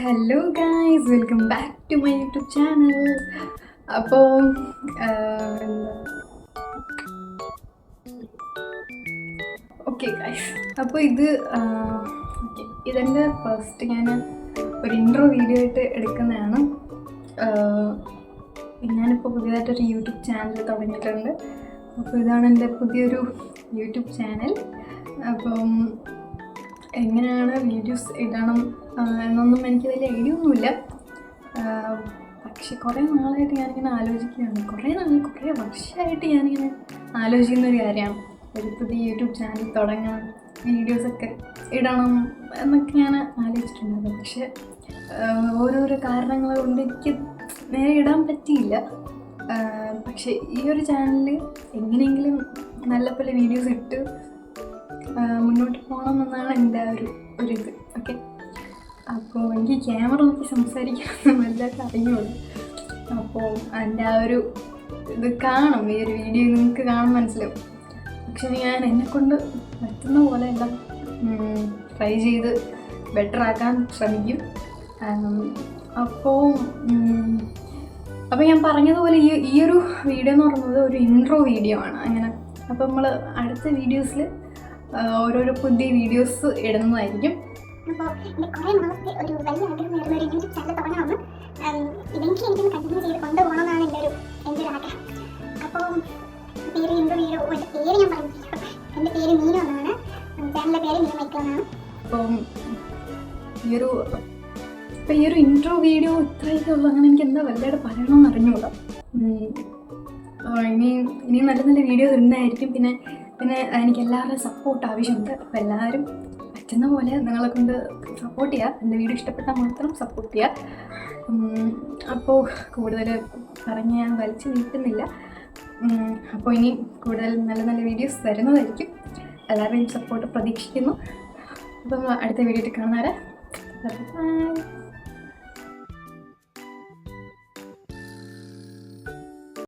Hello guys, welcome back to my YouTube channel. അപ്പോൾ okay guys, അപ്പോൾ ഇതെൻ്റെ first ഞാൻ ഒരു ഇൻട്രോ വീഡിയോ ആയിട്ട് എടുക്കുന്നതാണ്. ഞാനിപ്പോൾ പുതിയതായിട്ടൊരു യൂട്യൂബ് ചാനൽ തുടങ്ങിയിട്ടുണ്ട്. അപ്പോൾ ഇതാണ് എൻ്റെ പുതിയൊരു യൂട്യൂബ് ചാനൽ. അപ്പം എങ്ങനെയാണ് വീഡിയോസ് ഇടണം എന്നൊന്നും എനിക്ക് വലിയ ഐഡിയ ഒന്നുമില്ല. പക്ഷെ കുറേ നാളായിട്ട് ഞാനിങ്ങനെ ആലോചിക്കുകയാണ്. കുറേ വർഷമായിട്ട് ഞാനിങ്ങനെ ആലോചിക്കുന്നൊരു കാര്യമാണ് ഒരു പുതിയ യൂട്യൂബ് ചാനൽ തുടങ്ങണം, വീഡിയോസൊക്കെ ഇടണം എന്നൊക്കെ ഞാൻ ആലോചിച്ചിട്ടുണ്ടായിരുന്നു. പക്ഷെ ഓരോരോ കാരണങ്ങൾ കൊണ്ട് എനിക്ക് നേരെ ഇടാൻ പറ്റിയില്ല. പക്ഷേ ഈ ഒരു ചാനലിൽ എങ്ങനെയെങ്കിലും നല്ല പോലെ വീഡിയോസ് ഇട്ട് മുന്നോട്ട് പോകണം എന്നാണ് എൻ്റെ ഒരിത്. ഓക്കെ, അപ്പോൾ എനിക്ക് ക്യാമറ നോക്കി സംസാരിക്കാനൊന്നും വലുതായിട്ട് അറിയുള്ളൂ. അപ്പോൾ എൻ്റെ ഇത് കാണും, ഈ ഒരു വീഡിയോ നിങ്ങൾക്ക് കാണാൻ മനസ്സിലാവും. പക്ഷെ ഞാൻ എന്നെക്കൊണ്ട് പറ്റുന്ന പോലെ എല്ലാം ട്രൈ ചെയ്ത് ബെറ്ററാക്കാൻ ശ്രമിക്കും. അപ്പോൾ ഞാൻ പറഞ്ഞതുപോലെ ഈ ഒരു വീഡിയോ എന്ന് പറയുന്നത് ഒരു ഇൻട്രോ വീഡിയോ ആണ്. അങ്ങനെ അപ്പോൾ നമ്മൾ അടുത്ത വീഡിയോസിൽ ഓരോരോ പുതിയ വീഡിയോസ് ഇടുന്നതായിരിക്കും. അപ്പോൾ എൻ്റെ കുറേ നാളത്തെ ഒരു വലിയ ആഗ്രഹമായിരുന്നു ഒരു യൂട്യൂബ് ചാനൽ തുടങ്ങണമെന്ന്. ഇതെനിക്ക് എനിക്കൊന്ന് കണ്ടിന്യൂ ചെയ്ത് കൊണ്ടുപോകണമെന്നാണ് എൻ്റെ ഒരു ആഗ്രഹം. അപ്പോൾ പേര് ഇൻട്രോ വീഡിയോ, എൻ്റെ പേര് ഞാൻ പറഞ്ഞില്ല. എൻ്റെ പേര് മീനു എന്നാണ്, ചാനലിൻ്റെ പേര് മീനു മൈക്കിൾ എന്നാണ്. അപ്പം ഈ ഒരു ഇൻട്രോ വീഡിയോ ഇത്രയൊക്കെ ഉള്ളൂ. അങ്ങനെ എനിക്ക് എന്താ വലുതായിട്ട് പറയണമെന്ന് അറിഞ്ഞുകൂടാ. ഇനി നല്ല നല്ല വീഡിയോസ് ഉണ്ടായിരിക്കും. പിന്നെ എനിക്ക് എല്ലാവരുടെയും സപ്പോർട്ട് ആവശ്യമുണ്ട്. അപ്പോൾ എല്ലാവരും പറ്റുന്ന പോലെ നിങ്ങളെ കൊണ്ട് സപ്പോർട്ട് ചെയ്യുക. എൻ്റെ വീഡിയോ ഇഷ്ടപ്പെട്ടാൽ മാത്രം സപ്പോർട്ട് ചെയ്യുക. അപ്പോൾ കൂടുതൽ പറഞ്ഞ് ഞാൻ വലിച്ചു നീട്ടുന്നില്ല. അപ്പോൾ ഇനി കൂടുതൽ നല്ല നല്ല വീഡിയോസ് വരുന്നതായിരിക്കും. എല്ലാവരുടെയും സപ്പോർട്ട് പ്രതീക്ഷിക്കുന്നു. അപ്പം അടുത്ത വീഡിയോയിൽ കാണാറ്. ബൈ.